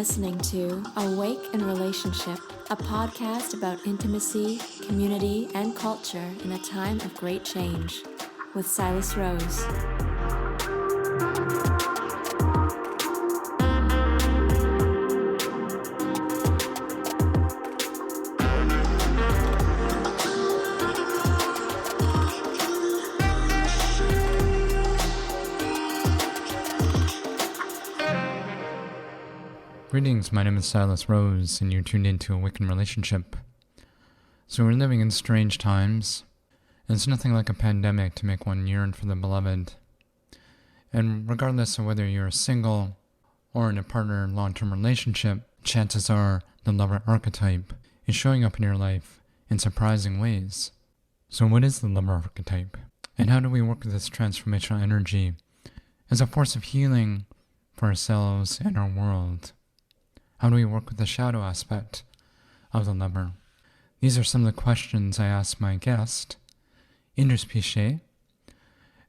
listening to Awake in Relationship, a podcast about intimacy, community, and culture in a time of great change, with Silas Rose. Greetings, my name is Silas Rose, and you're tuned into Awake in Relationship. So we're living in strange times, and it's nothing like a pandemic to make one yearn for the beloved. And regardless of whether you're single or in a partner long-term relationship, chances are the lover archetype is showing up in your life in surprising ways. So what is the lover archetype? And how do we work with this transformational energy as a force of healing for ourselves and our world? How do we work with the shadow aspect of the lover? These are some of the questions I asked my guest, Indrus Piche,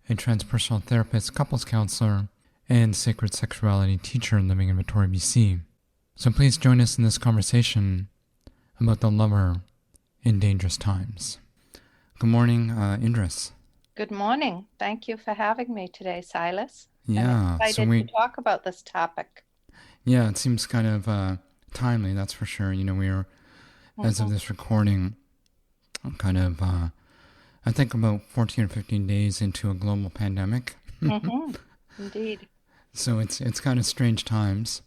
a transpersonal therapist, couples counselor, and sacred sexuality teacher living in Victoria, BC. So please join us in this conversation about the lover in dangerous times. Good morning, Indrus. Good morning. Thank you for having me today, Silas. Yeah, I'm excited to talk about this topic. Yeah, it seems kind of timely, that's for sure. You know, we are, as of this recording, kind of, I think about 14 or 15 days into a global pandemic. Indeed. So it's kind of strange times.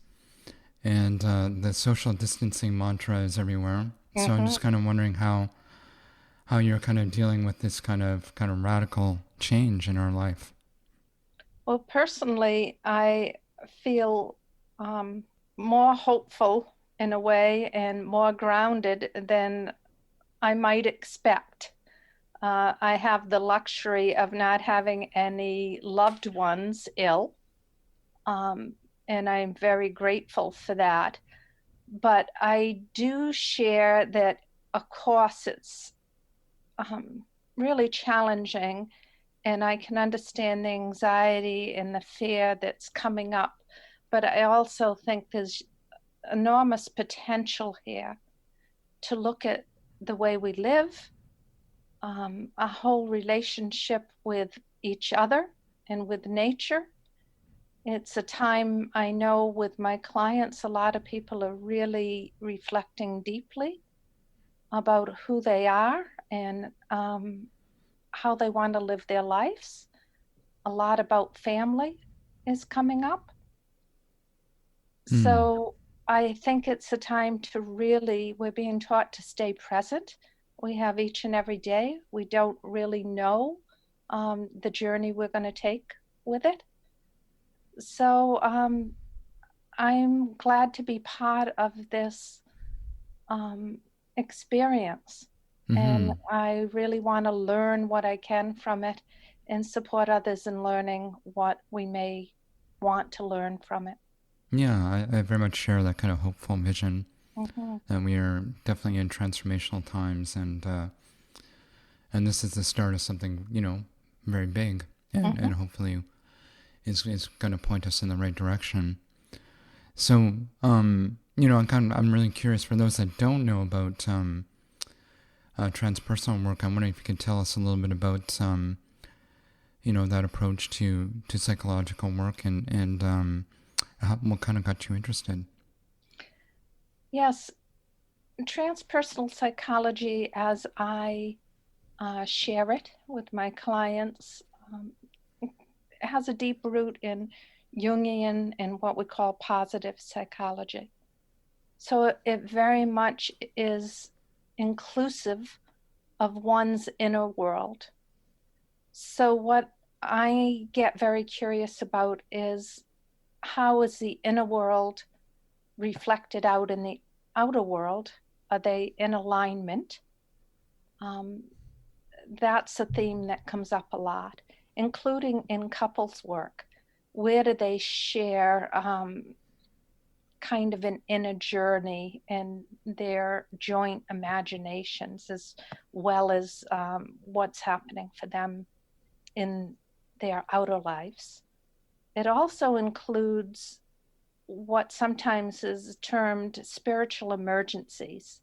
And the social distancing mantra is everywhere. So I'm just kind of wondering how you're kind of dealing with this kind of radical change in our life. Well, personally, I feel more hopeful in a way and more grounded than I might expect. I have the luxury of not having any loved ones ill, and I'm very grateful for that. But I do share that, of course, it's really challenging, and I can understand the anxiety and the fear that's coming up. But I also think there's enormous potential here to look at the way we live, a whole relationship with each other and with nature. It's a time I know with my clients, a lot of people are really reflecting deeply about who they are and how they want to live their lives. A lot about family is coming up. So I think it's a time to really, we're being taught to stay present. We have each and every day. We don't really know the journey we're going to take with it. So I'm glad to be part of this experience. And I really want to learn what I can from it and support others in learning what we may want to learn from it. Yeah, I very much share that kind of hopeful vision that we are definitely in transformational times, and this is the start of something, you know, very big, and hopefully is going to point us in the right direction. So, you know, I'm really curious for those that don't know about transpersonal work. I'm wondering if you could tell us a little bit about, you know, that approach to psychological work and what kind of got you interested? Yes, transpersonal psychology, as I share it with my clients, has a deep root in Jungian and what we call positive psychology. So it very much is inclusive of one's inner world. So what I get very curious about is, how is the inner world reflected out in the outer world? Are they in alignment? That's a theme that comes up a lot, including in couples work. Where do they share kind of an inner journey and their joint imaginations, as well as what's happening for them in their outer lives? It also includes what sometimes is termed spiritual emergencies.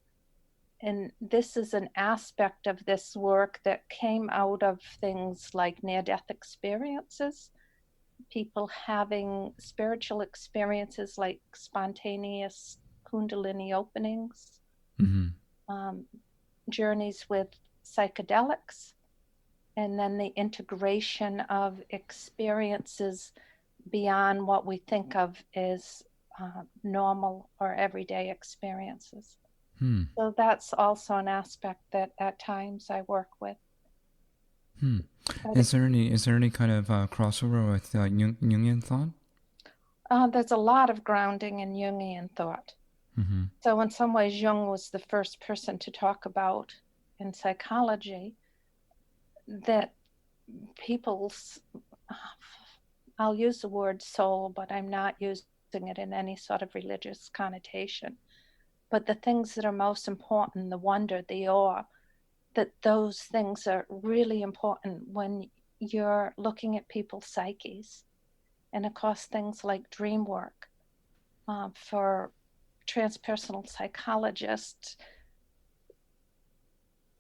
And this is an aspect of this work that came out of things like near-death experiences, people having spiritual experiences like spontaneous Kundalini openings, journeys with psychedelics, and then the integration of experiences beyond what we think of as normal or everyday experiences. So that's also an aspect that at times I work with. Is there any kind of crossover with Jungian thought? There's a lot of grounding in Jungian thought. So in some ways, Jung was the first person to talk about in psychology that people's, I'll use the word soul, but I'm not using it in any sort of religious connotation. But the things that are most important, the wonder, the awe, that those things are really important when you're looking at people's psyches. And of course, things like dream work. For transpersonal psychologists,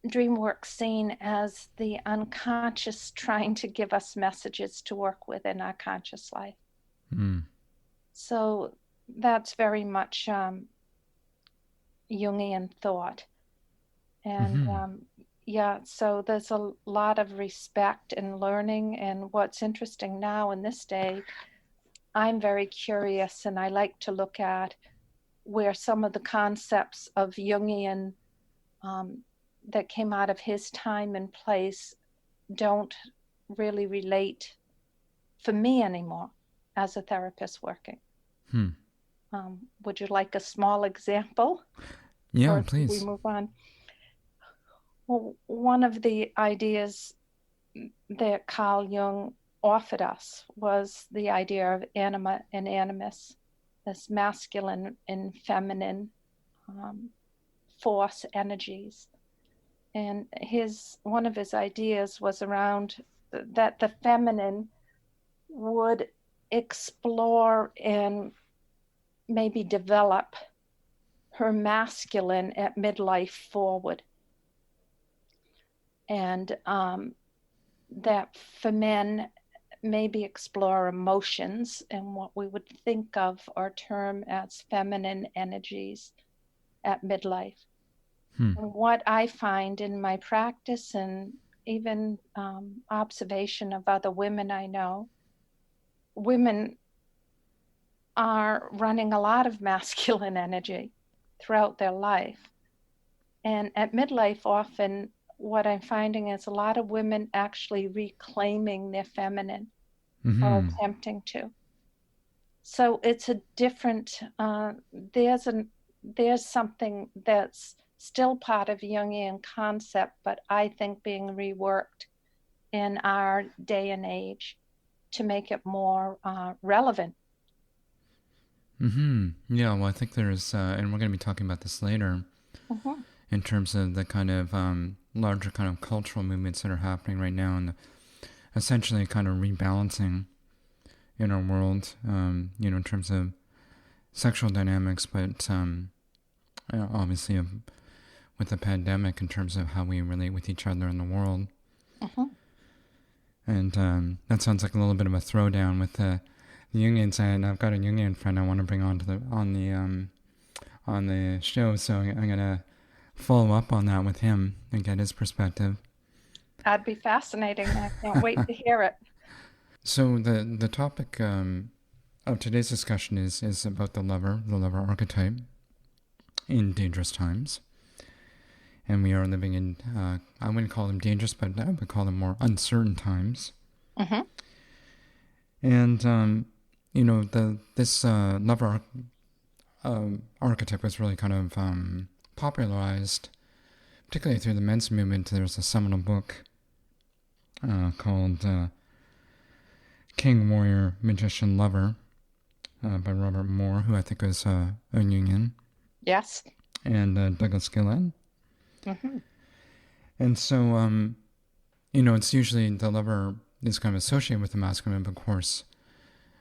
dream work seen as the unconscious trying to give us messages to work with in our conscious life. So that's very much Jungian thought. And so there's a lot of respect and learning. And what's interesting now in this day, I'm very curious, and I like to look at where some of the concepts of Jungian that came out of his time and place don't really relate for me anymore as a therapist working. Would you like a small example? Yeah, or please. We move on. Well, one of the ideas that Carl Jung offered us was the idea of anima and animus, this masculine and feminine force energies. And one of his ideas was around that the feminine would explore and maybe develop her masculine at midlife forward. And that for men, maybe explore emotions and what we would think of or term as feminine energies at midlife. And what I find in my practice and even observation of other women I know, women are running a lot of masculine energy throughout their life. And at midlife, often what I'm finding is a lot of women actually reclaiming their feminine or attempting to. So it's a different, there's something that's still part of Jungian concept, but I think being reworked in our day and age to make it more relevant. Yeah, well, I think there's, and we're going to be talking about this later, in terms of the kind of larger kind of cultural movements that are happening right now and essentially kind of rebalancing in our world, in terms of sexual dynamics, but obviously with the pandemic in terms of how we relate with each other in the world. And that sounds like a little bit of a throwdown with the Jungian side. I've got a Jungian friend I want to bring on the show, so I'm going to follow up on that with him and get his perspective. That'd be fascinating. I can't wait to hear it. So the topic of today's discussion is about the lover archetype in dangerous times. And we are living in, I wouldn't call them dangerous, but I would call them more uncertain times. And, this lover archetype was really kind of popularized, particularly through the men's movement. There's a seminal book called King, Warrior, Magician, Lover by Robert Moore, who I think was a Jungian. Yes. And Douglas Gillette. And so, it's usually the lover is kind of associated with the masculine, but of course,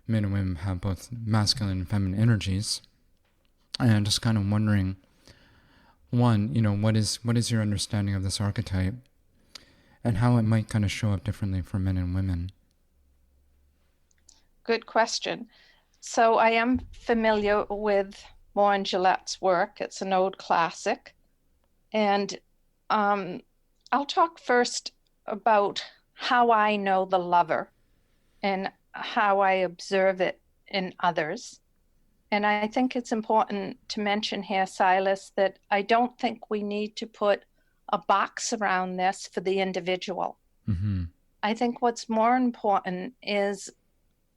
men and women have both masculine and feminine energies. And I'm just kind of wondering, one, what is your understanding of this archetype and how it might kind of show up differently for men and women? Good question. So I am familiar with Moore and Gillette's work. It's an old classic. And I'll talk first about how I know the lover and how I observe it in others. And I think it's important to mention here, Silas, that I don't think we need to put a box around this for the individual. Mm-hmm. I think what's more important is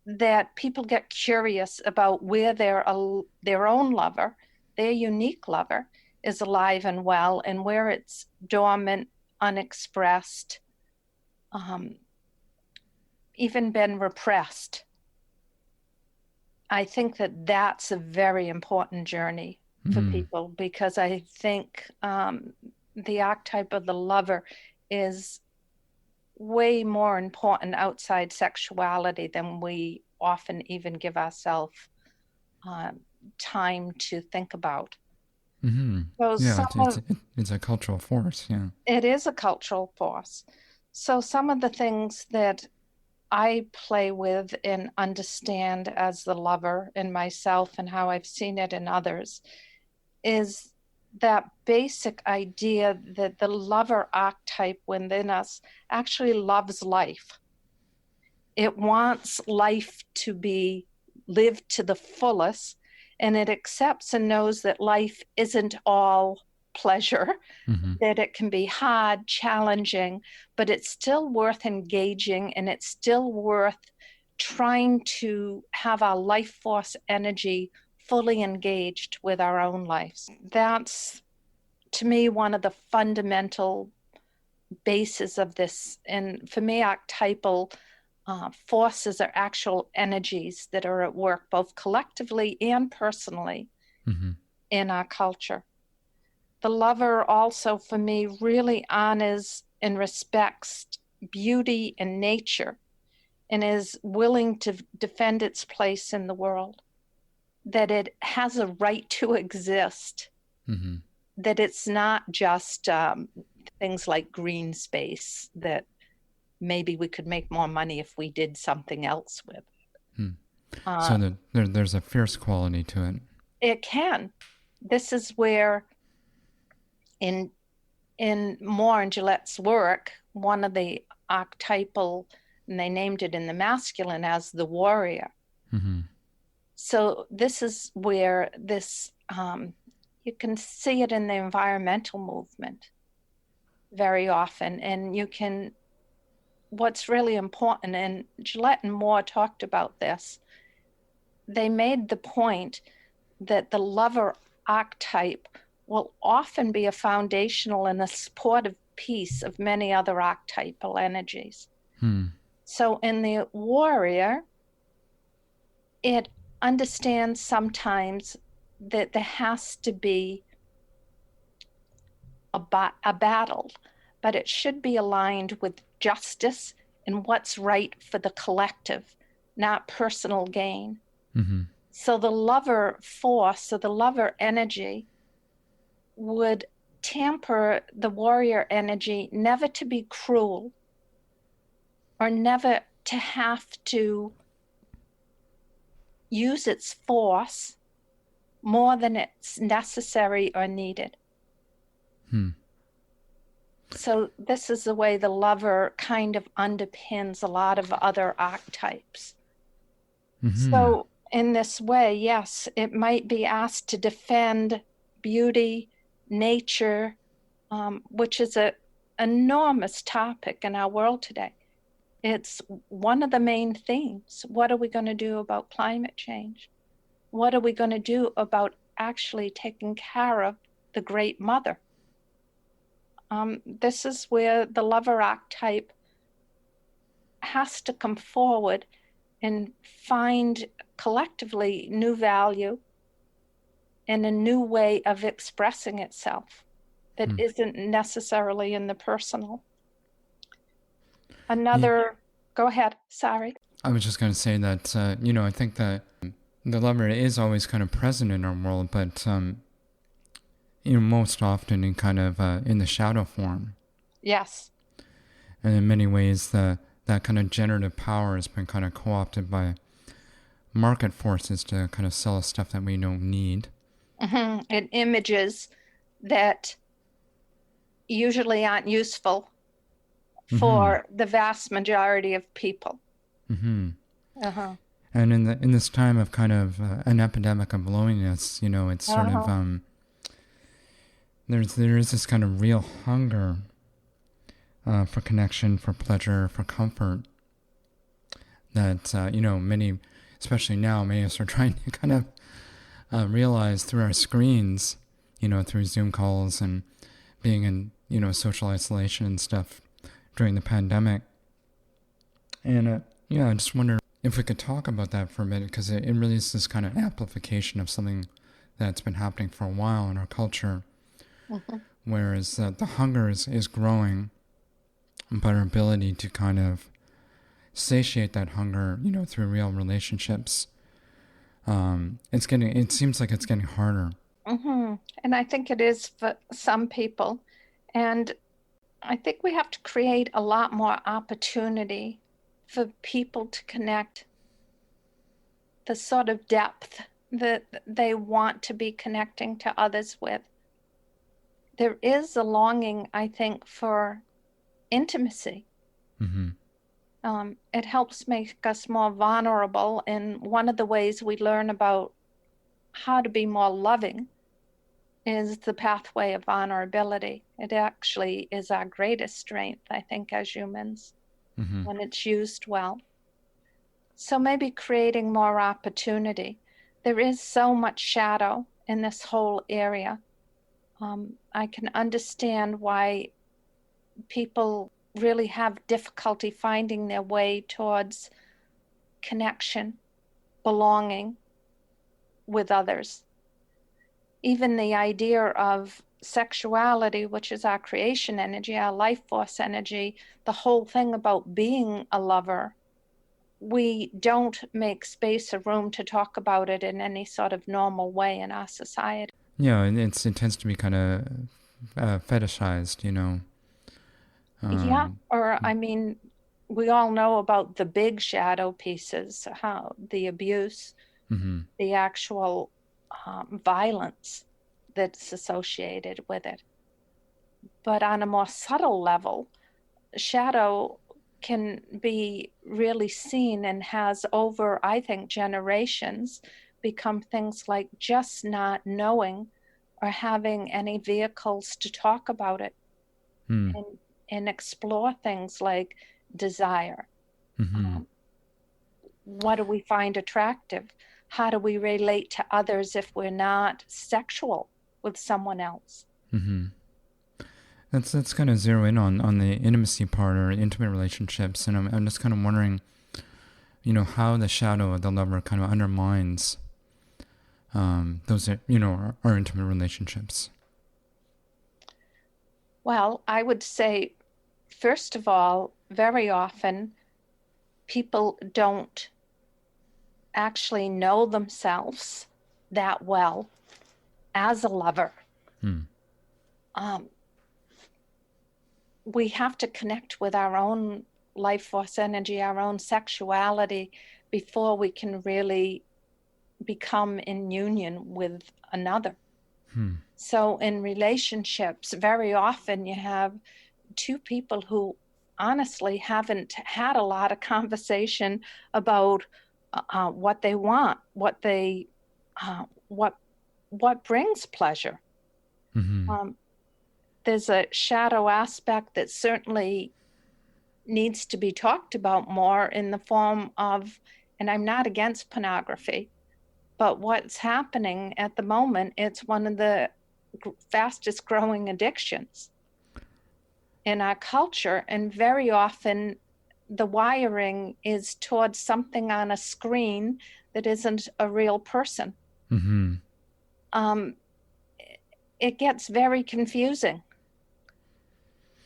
that people get curious about where their own lover, their unique lover, is alive and well, and where it's dormant, unexpressed, even been repressed. I think that that's a very important journey for people, because I think the archetype of the lover is way more important outside sexuality than we often even give ourselves time to think about. Mm-hmm. So Yeah, it's a cultural force, yeah. It is a cultural force. So some of the things that I play with and understand as the lover in myself and how I've seen it in others is that basic idea that the lover archetype within us actually loves life. It wants life to be lived to the fullest, and it accepts and knows that life isn't all pleasure, that it can be hard, challenging, but it's still worth engaging, and it's still worth trying to have our life force energy fully engaged with our own lives. That's, to me, one of the fundamental bases of this. And for me, archetypal forces are actual energies that are at work both collectively and personally in our culture. The lover also, for me, really honors and respects beauty and nature and is willing to defend its place in the world, that it has a right to exist, that it's not just things like green space that maybe we could make more money if we did something else with. So there's a fierce quality to it. It can. This is where in Moore and Gillette's work, one of the archetypal, and they named it in the masculine as the warrior. So this is where this, you can see it in the environmental movement very often. And you can, what's really important, and Gillette and Moore talked about this, they made the point that the lover archetype will often be a foundational and a supportive piece of many other archetypal energies. So in the warrior, it understands sometimes that there has to be a battle, but it should be aligned with justice and what's right for the collective, not personal gain. So the lover force, or the lover energy, would temper the warrior energy never to be cruel or never to have to use its force more than it's necessary or needed. So this is the way the lover kind of underpins a lot of other archetypes. So in this way, yes, it might be asked to defend beauty, nature, which is an enormous topic in our world today. It's one of the main themes. What are we going to do about climate change? What are we going to do about actually taking care of the great mother? This is where the lover archetype has to come forward and find collectively new value and a new way of expressing itself that isn't necessarily in the personal. Go ahead, sorry. I was just going to say that, I think that the lover is always kind of present in our world, but, most often in kind of in the shadow form. Yes. And in many ways, that kind of generative power has been kind of co-opted by market forces to kind of sell us stuff that we don't need. Mm-hmm. And images that usually aren't useful for the vast majority of people. Mm-hmm. Uh-huh. And in this time of kind of an epidemic of loneliness, it's sort of there is this kind of real hunger for connection, for pleasure, for comfort that many, especially now, many of us are trying to kind of realize through our screens, through Zoom calls and being in social isolation and stuff during the pandemic. And I just wonder if we could talk about that for a minute, because it really is this kind of amplification of something that's been happening for a while in our culture. Mm-hmm. Whereas the hunger is growing, but our ability to kind of satiate that hunger, through real relationships, it seems like it's getting harder. Mm-hmm. And I think it is for some people. And I think we have to create a lot more opportunity for people to connect the sort of depth that they want to be connecting to others with. There is a longing, I think, for intimacy. Mm-hmm. It helps make us more vulnerable. And one of the ways we learn about how to be more loving is the pathway of vulnerability. It actually is our greatest strength, I think, as humans, when it's used well. So maybe creating more opportunity. There is so much shadow in this whole area. I can understand why people really have difficulty finding their way towards connection, belonging with others. Even the idea of sexuality, which is our creation energy, our life force energy, the whole thing about being a lover, we don't make space or room to talk about it in any sort of normal way in our society. Yeah, and it tends to be kind of fetishized, Yeah, or I mean, we all know about the big shadow pieces, how the abuse, the actual violence that's associated with it. But on a more subtle level, shadow can be really seen and has over, I think, generations become things like just not knowing or having any vehicles to talk about it and explore things like desire. What do we find attractive? How do we relate to others if we're not sexual with someone else? Let's kind of zero in on the intimacy part or intimate relationships, and I'm just kind of wondering, how the shadow of the lover kind of undermines those, our intimate relationships. Well, I would say, first of all, very often people don't actually know themselves that well as a lover. We have to connect with our own life force energy, our own sexuality, before we can really become in union with another. So in relationships, very often you have two people who honestly haven't had a lot of conversation about what they want, what brings pleasure. There's a shadow aspect that certainly needs to be talked about more in the form of, and I'm not against pornography, but what's happening at the moment, it's one of the fastest growing addictions in our culture. And very often the wiring is towards something on a screen that isn't a real person. It gets very confusing.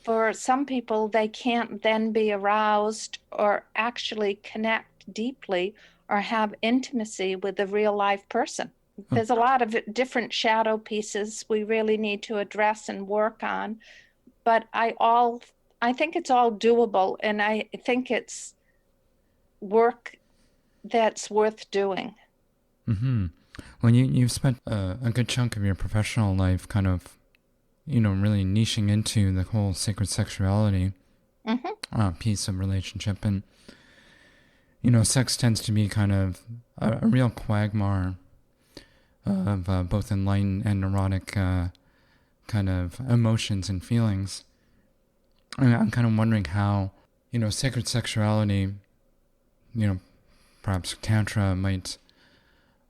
For some people, they can't then be aroused or actually connect connect deeply or have intimacy with a real live person. There's a lot of different shadow pieces we really need to address and work on, but I think it's all doable, and I think it's work that's worth doing. Mm-hmm. Well, you've spent a good chunk of your professional life kind of, really niching into the whole sacred sexuality piece of relationship. And, sex tends to be kind of a real quagmire of both enlightened and neurotic kind of emotions and feelings. And I'm kind of wondering how, sacred sexuality, perhaps Tantra might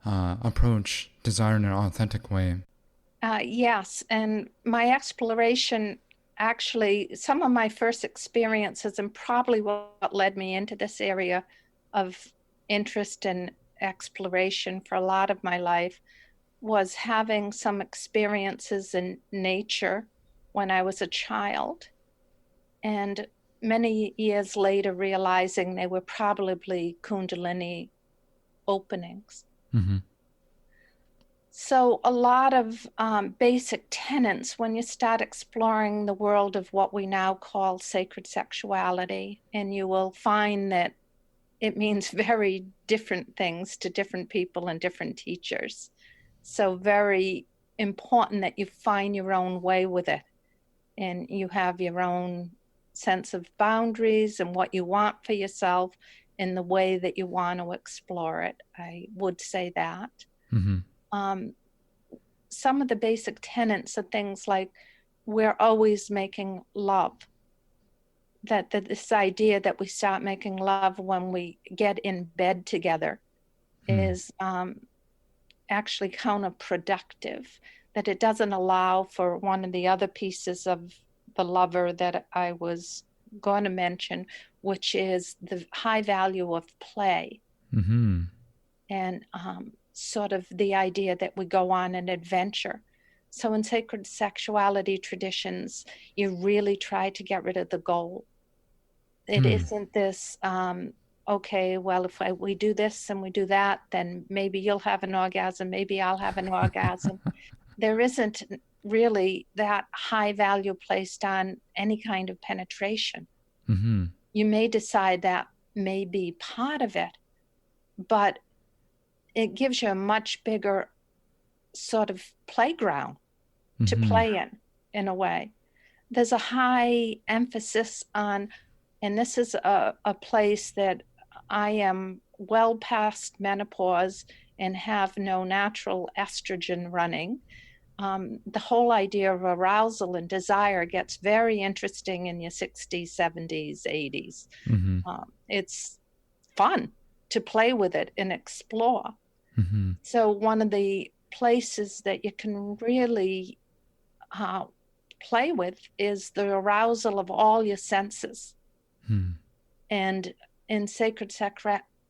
approach desire in an authentic way. Yes, and my exploration, actually, some of my first experiences and probably what led me into this area of interest and exploration for a lot of my life was having some experiences in nature when I was a child, and many years later realizing they were probably Kundalini openings. Mm-hmm. So a lot of basic tenets when you start exploring the world of what we now call sacred sexuality, and you will find that it means very different things to different people and different teachers. So very important that you find your own way with it, and you have your own sense of boundaries and what you want for yourself in the way that you want to explore it. I would say that. Mm-hmm. Some of the basic tenets are things like we're always making love. That this idea that we start making love when we get in bed together is actually counterproductive, that it doesn't allow for one of the other pieces of the lover that I was going to mention, which is the high value of play. Mm-hmm. And sort of the idea that we go on an adventure. So in sacred sexuality traditions, you really try to get rid of the goal. It isn't this, okay, well, if we do this and we do that, then maybe you'll have an orgasm, maybe I'll have an orgasm. There isn't really that high value placed on any kind of penetration. Mm-hmm. You may decide that may be part of it, but it gives you a much bigger sort of playground to play in a way. There's a high emphasis on, and this is a place that I am well past menopause and have no natural estrogen running. The whole idea of arousal and desire gets very interesting in your 60s, 70s, 80s. Mm-hmm. It's fun to play with it and explore. Mm-hmm. So one of the places that you can really play with is the arousal of all your senses. And in sacred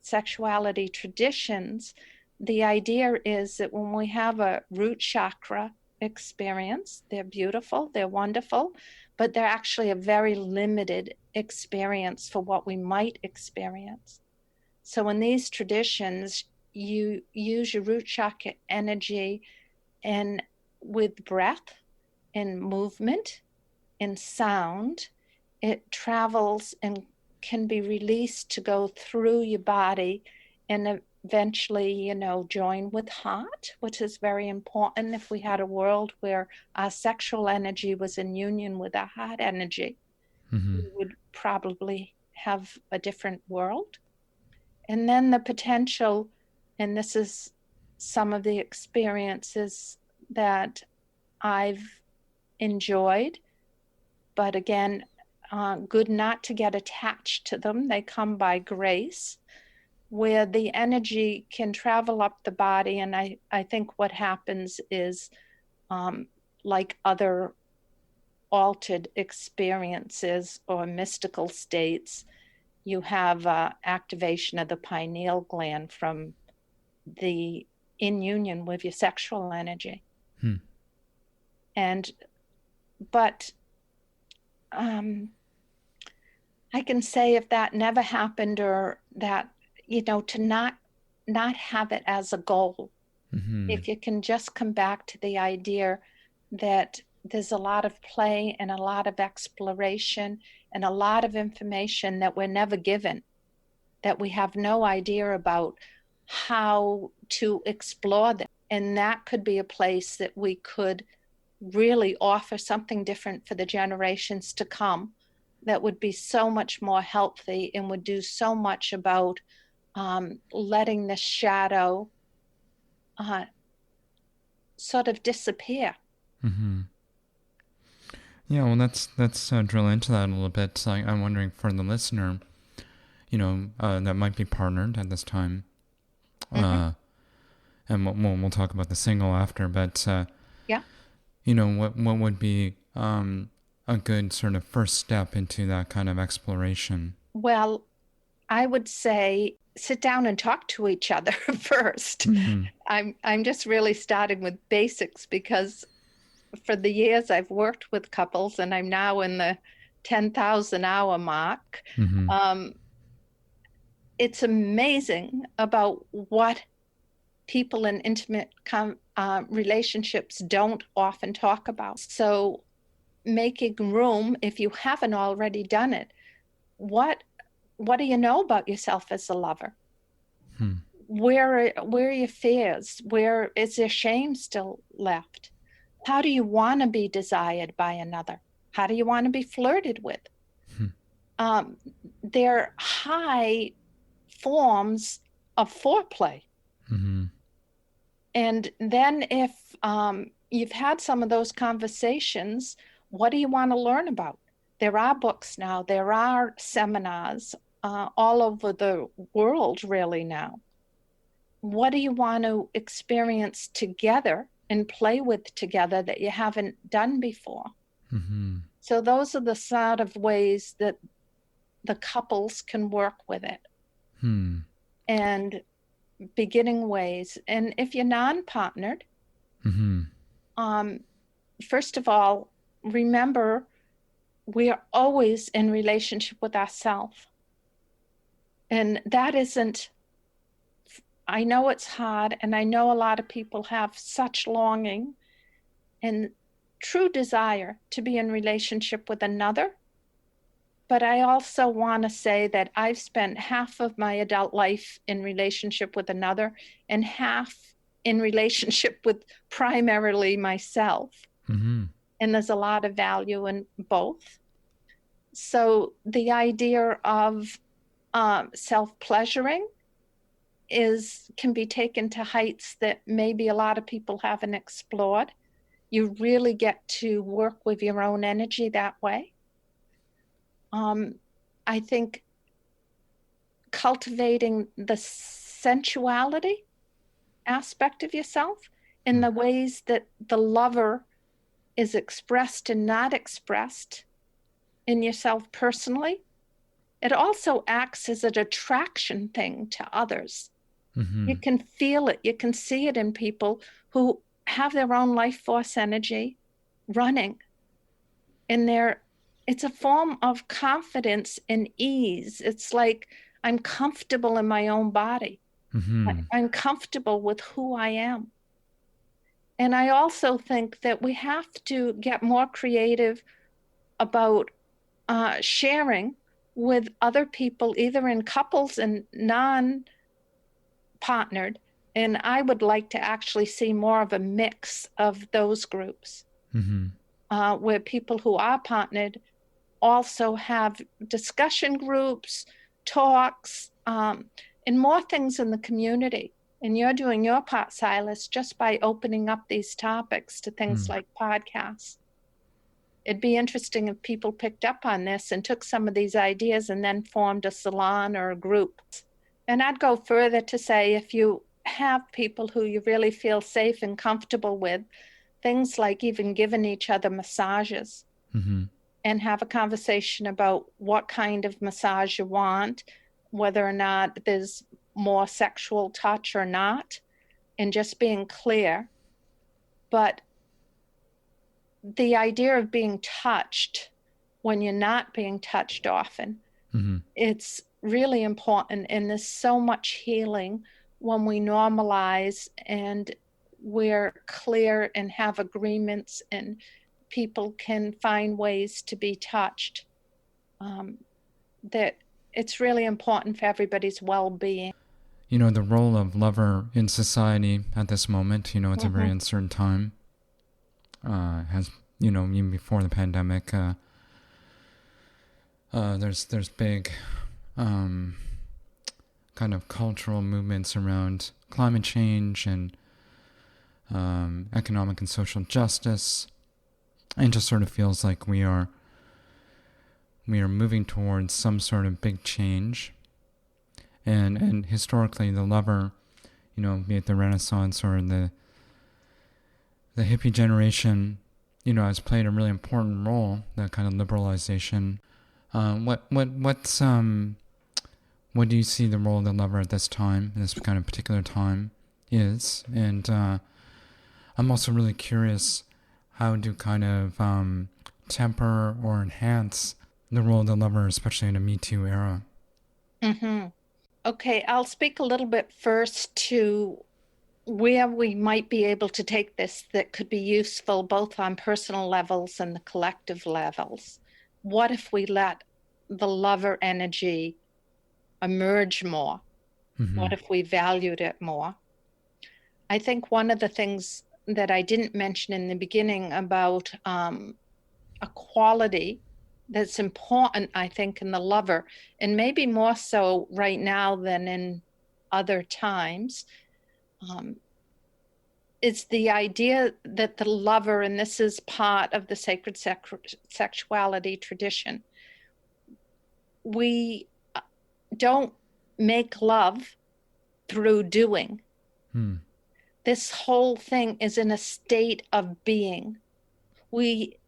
sexuality traditions, the idea is that when we have a root chakra experience, they're beautiful, they're wonderful, but they're actually a very limited experience for what we might experience. So in these traditions, you use your root chakra energy and with breath and movement and sound, it travels and can be released to go through your body and eventually, join with heart, which is very important. If we had a world where our sexual energy was in union with our heart energy, we would probably have a different world. And then the potential, and this is some of the experiences that I've enjoyed, but again, good not to get attached to them. They come by grace, where the energy can travel up the body. And I think what happens is, like other altered experiences or mystical states, you have activation of the pineal gland from the in union with your sexual energy. But I can say if that never happened, or that, to not have it as a goal. Mm-hmm. If you can just come back to the idea that there's a lot of play and a lot of exploration and a lot of information that we're never given, that we have no idea about how to explore them. And that could be a place that we could really offer something different for the generations to come that would be so much more healthy and would do so much about letting the shadow sort of disappear. Mm-hmm. Yeah, well, let's drill into that a little bit. So I'm wondering for the listener, that might be partnered at this time, and we'll talk about the single after. But yeah, what would be a good sort of first step into that kind of exploration? Well, I would say sit down and talk to each other first. Mm-hmm. I'm just really starting with basics because for the years I've worked with couples, and I'm now in the 10,000 hour mark. Mm-hmm. It's amazing about what people in intimate relationships don't often talk about. So making room, if you haven't already done it, what do you know about yourself as a lover? Where are your fears? Where is there shame still left? How do you want to be desired by another? How do you want to be flirted with? They're high forms of foreplay. Mm-hmm. And then if you've had some of those conversations, what do you want to learn about? There are books now. There are seminars all over the world really now. What do you want to experience together and play with together that you haven't done before? Mm-hmm. So those are the sort of ways that the couples can work with it. And beginning ways. And if you're non-partnered, first of all, remember we are always in relationship with ourselves. And that isn't, I know it's hard, and I know a lot of people have such longing and true desire to be in relationship with another. But I also want to say that I've spent half of my adult life in relationship with another and half in relationship with primarily myself. And there's a lot of value in both. So the idea of self-pleasuring can be taken to heights that maybe a lot of people haven't explored. You really get to work with your own energy that way. I think cultivating the sensuality aspect of yourself in the ways that the lover is expressed and not expressed in yourself personally. It also acts as an attraction thing to others. You can feel it. You can see it in people who have their own life force energy running in their. It's a form of confidence and ease. It's like I'm comfortable in my own body. I'm comfortable with who I am. And I also think that we have to get more creative about sharing with other people, either in couples and non-partnered. And I would like to actually see more of a mix of those groups, where people who are partnered also have discussion groups, talks, and more things in the community. And you're doing your part, Silas, just by opening up these topics to things like podcasts. It'd be interesting if people picked up on this and took some of these ideas and then formed a salon or a group. And I'd go further to say, if you have people who you really feel safe and comfortable with, things like even giving each other massages, and have a conversation about what kind of massage you want, whether or not there's more sexual touch or not, and just being clear. But the idea of being touched when you're not being touched often, it's really important, and there's so much healing when we normalize and we're clear and have agreements, and people can find ways to be touched. That it's really important for everybody's well-being. The role of lover in society at this moment, it's a very Mm-hmm. uncertain time. Has, even before the pandemic, there's big kind of cultural movements around climate change and economic and social justice. And it just sort of feels like we are moving towards some sort of big change. And historically, the lover, be it the Renaissance or the hippie generation, has played a really important role. That kind of liberalization. What do you see the role of the lover at this time, in this kind of particular time, is? And I'm also really curious, how to kind of temper or enhance the role of the lover, especially in a Me Too era. Mm-hmm. Okay, I'll speak a little bit first to where we might be able to take this that could be useful both on personal levels and the collective levels. What if we let the lover energy emerge more? Mm-hmm. What if we valued it more? I think one of the things that I didn't mention in the beginning about a quality that's important, I think, in the lover, and maybe more so right now than in other times, is the idea that the lover, and this is part of the sacred sexuality tradition, we don't make love through doing. This whole thing is in a state of being. We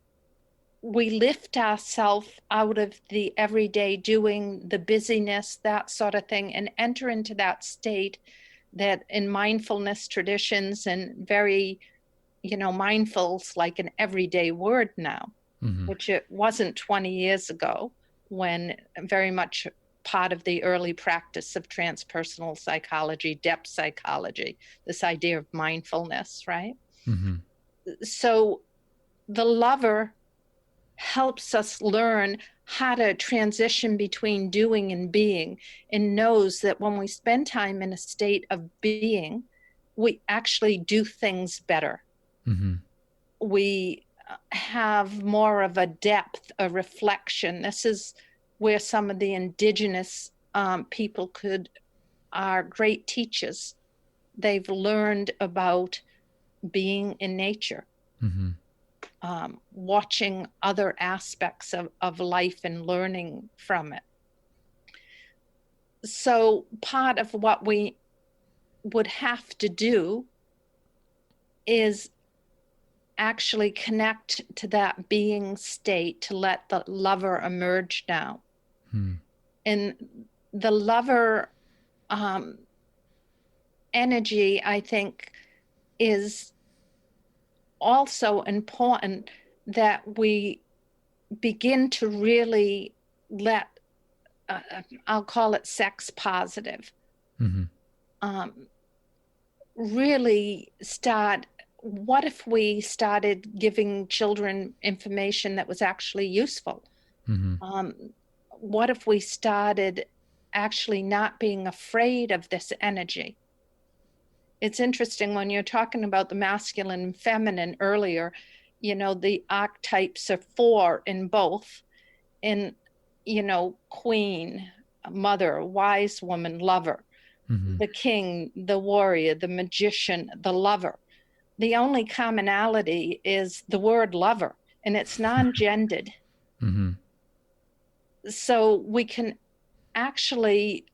lift ourselves out of the everyday doing, the busyness, that sort of thing, and enter into that state that in mindfulness traditions, and very, mindful's like an everyday word now, which it wasn't 20 years ago, when very much part of the early practice of transpersonal psychology, depth psychology, this idea of mindfulness, right? So the lover helps us learn how to transition between doing and being, and knows that when we spend time in a state of being, we actually do things better. We have more of a depth, a reflection. This is where some of the indigenous people are great teachers. They've learned about being in nature. Watching other aspects of life and learning from it. So part of what we would have to do is actually connect to that being state, to let the lover emerge now. And the lover energy, I think, is also important, that we begin to really let, I'll call it sex positive, really start. What if we started giving children information that was actually useful? What if we started actually not being afraid of this energy? It's interesting when you're talking about the masculine and feminine earlier, the archetypes are 4 in both. In, queen, mother, wise woman, lover, the king, the warrior, the magician, the lover. The only commonality is the word lover, and it's non-gendered. So we can actually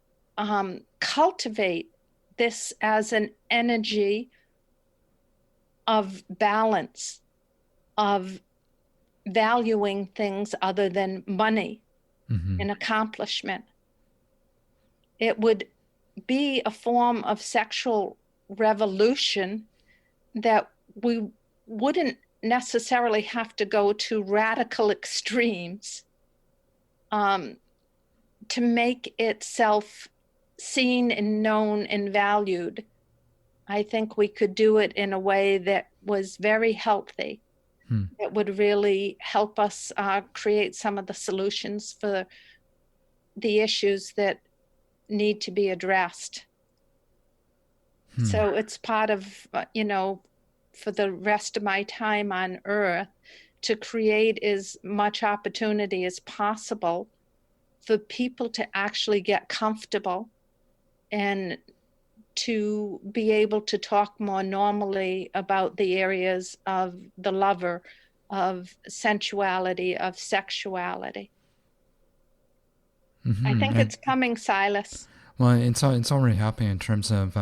cultivate this as an energy of balance, of valuing things other than money and accomplishment. It would be a form of sexual revolution that we wouldn't necessarily have to go to radical extremes to make itself seen and known and valued, I think we could do it in a way that was very healthy. That would really help us create some of the solutions for the issues that need to be addressed. So it's part of, for the rest of my time on Earth, to create as much opportunity as possible for people to actually get comfortable and to be able to talk more normally about the areas of the lover, of sensuality, of sexuality. I think it's coming, Silas. Well, it's already happening in terms of,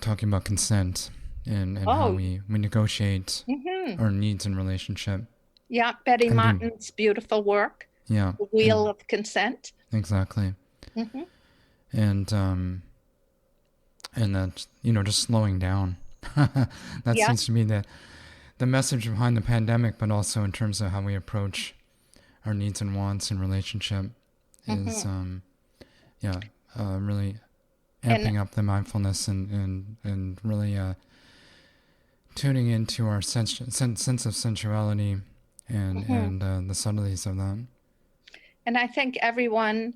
talking about consent and how we negotiate our needs in relationship. Yeah, Betty Martin's beautiful work. Yeah. The Wheel of Consent. Exactly. And that, just slowing down. That seems to be the message behind the pandemic, but also in terms of how we approach our needs and wants in relationship is, really amping up the mindfulness and really tuning into our sense of sensuality and the subtleties of that. And I think everyone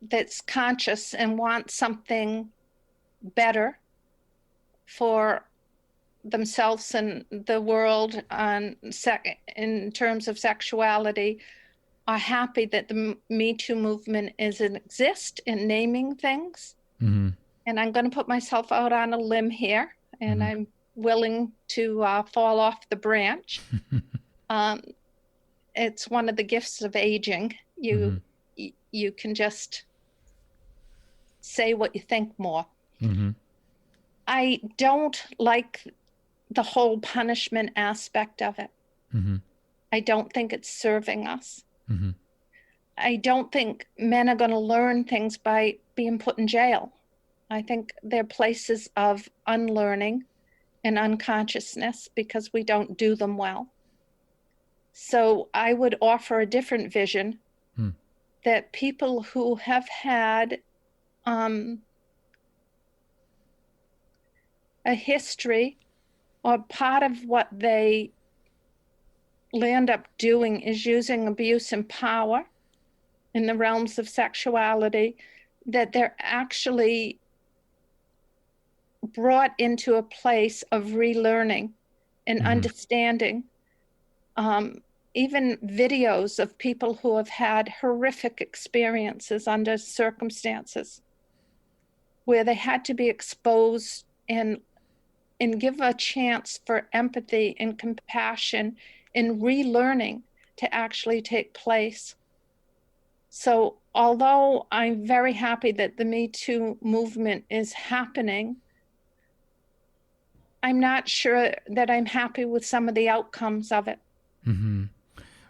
that's conscious and wants something better for themselves and the world in terms of sexuality are happy that the Me Too movement exists in naming things. And I'm going to put myself out on a limb here, and I'm willing to fall off the branch. It's one of the gifts of aging. You can just say what you think more. I don't like the whole punishment aspect of it. I don't think it's serving us. I don't think men are going to learn things by being put in jail. I think they're places of unlearning and unconsciousness because we don't do them well. So I would offer a different vision that people who have had a history, or part of what they land up doing is using abuse and power in the realms of sexuality, that they're actually brought into a place of relearning and understanding. Even videos of people who have had horrific experiences under circumstances where they had to be exposed and give a chance for empathy and compassion and relearning to actually take place. So although I'm very happy that the Me Too movement is happening, I'm not sure that I'm happy with some of the outcomes of it.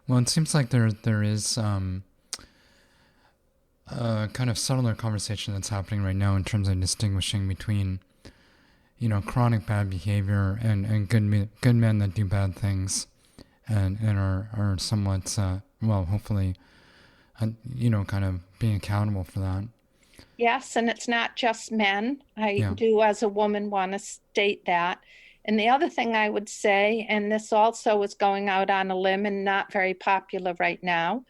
Well, it seems like there is a kind of subtler conversation that's happening right now in terms of distinguishing between, chronic bad behavior and good men that do bad things and are somewhat, hopefully, kind of being accountable for that. Yes, and it's not just men. I do, as a woman, want to state that. And the other thing I would say, and this also is going out on a limb and not very popular right now,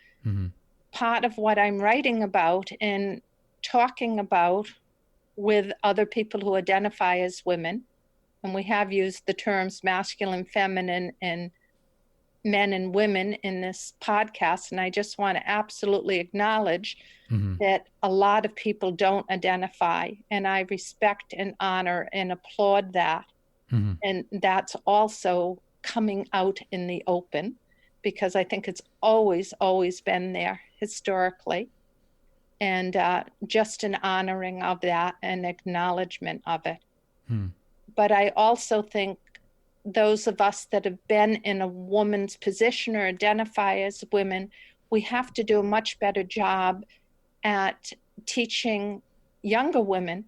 part of what I'm writing about and talking about with other people who identify as women, and we have used the terms masculine, feminine, and men and women in this podcast, and I just want to absolutely acknowledge that a lot of people don't identify, and I respect and honor and applaud that. And that's also coming out in the open, because I think it's always been there historically. And just an honoring of that and acknowledgement of it. But I also think those of us that have been in a woman's position or identify as women, we have to do a much better job at teaching younger women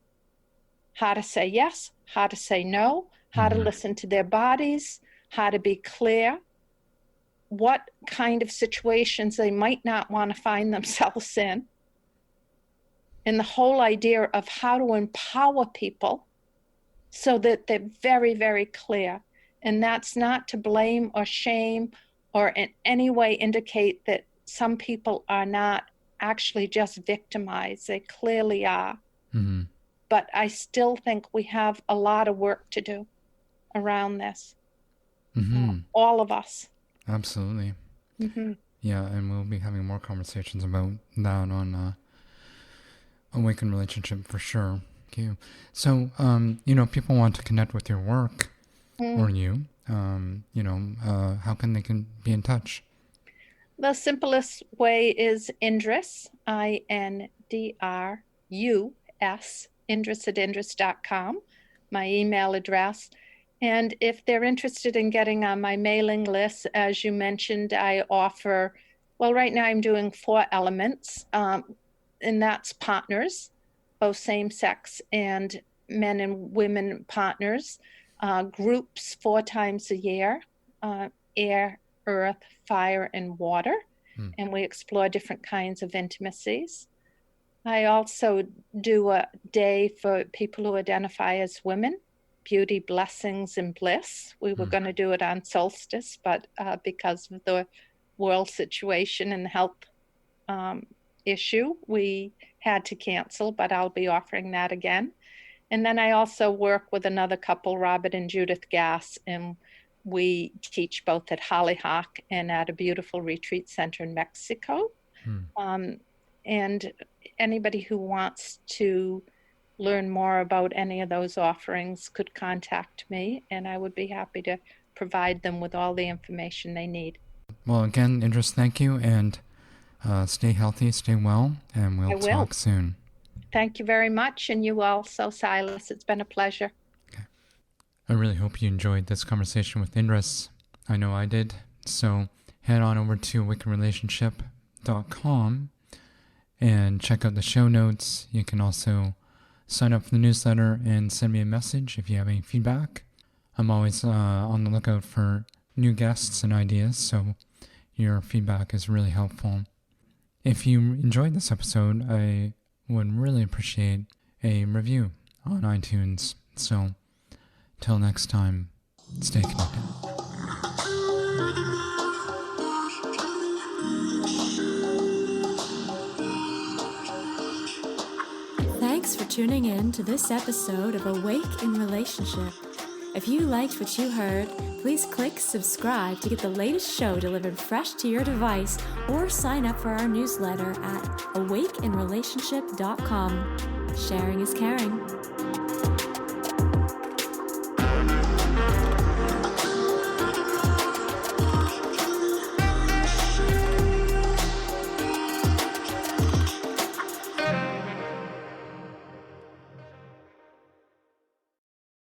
how to say yes, how to say no, how to listen to their bodies, how to be clear. what kind of situations they might not want to find themselves in. And the whole idea of how to empower people so that they're very, very clear. And that's not to blame or shame or in any way indicate that some people are not actually just victimized. They clearly are. Mm-hmm. But I still think we have a lot of work to do around this. Mm-hmm. All of us. Absolutely. Mm-hmm. Yeah, and we'll be having more conversations about that on Awaken Relationship for sure. Thank you. So, people want to connect with your work or you. How can they be in touch? The simplest way is Indrus, INDRUS, Indrus@indrus.com, my email address. And if they're interested in getting on my mailing list, as you mentioned, I offer, right now I'm doing 4 elements, and that's partners, both same-sex and men and women partners, groups 4 times a year, air, earth, fire, and water, and we explore different kinds of intimacies. I also do a day for people who identify as women, beauty, blessings, and bliss. We were going to do it on solstice, but because of the world situation and the health issue, we had to cancel, but I'll be offering that again. And then I also work with another couple, Robert and Judith Gass, and we teach both at Hollyhock and at a beautiful retreat center in Mexico. And anybody who wants to learn more about any of those offerings could contact me, and I would be happy to provide them with all the information they need. Well, again, Indrus, thank you, and stay healthy, stay well, and we'll talk soon. Thank you very much, and you also, Silas. It's been a pleasure. Okay. I really hope you enjoyed this conversation with Indrus. I know I did. So head on over to awakenrelationship.com and check out the show notes. You can also sign up for the newsletter and send me a message if you have any feedback. I'm always on the lookout for new guests and ideas, so your feedback is really helpful. If you enjoyed this episode, I would really appreciate a review on iTunes. So, till next time, stay connected. Thanks for tuning in to this episode of Awake in Relationship. If you liked what you heard, please click subscribe to get the latest show delivered fresh to your device, or sign up for our newsletter at awakeinrelationship.com. Sharing is caring.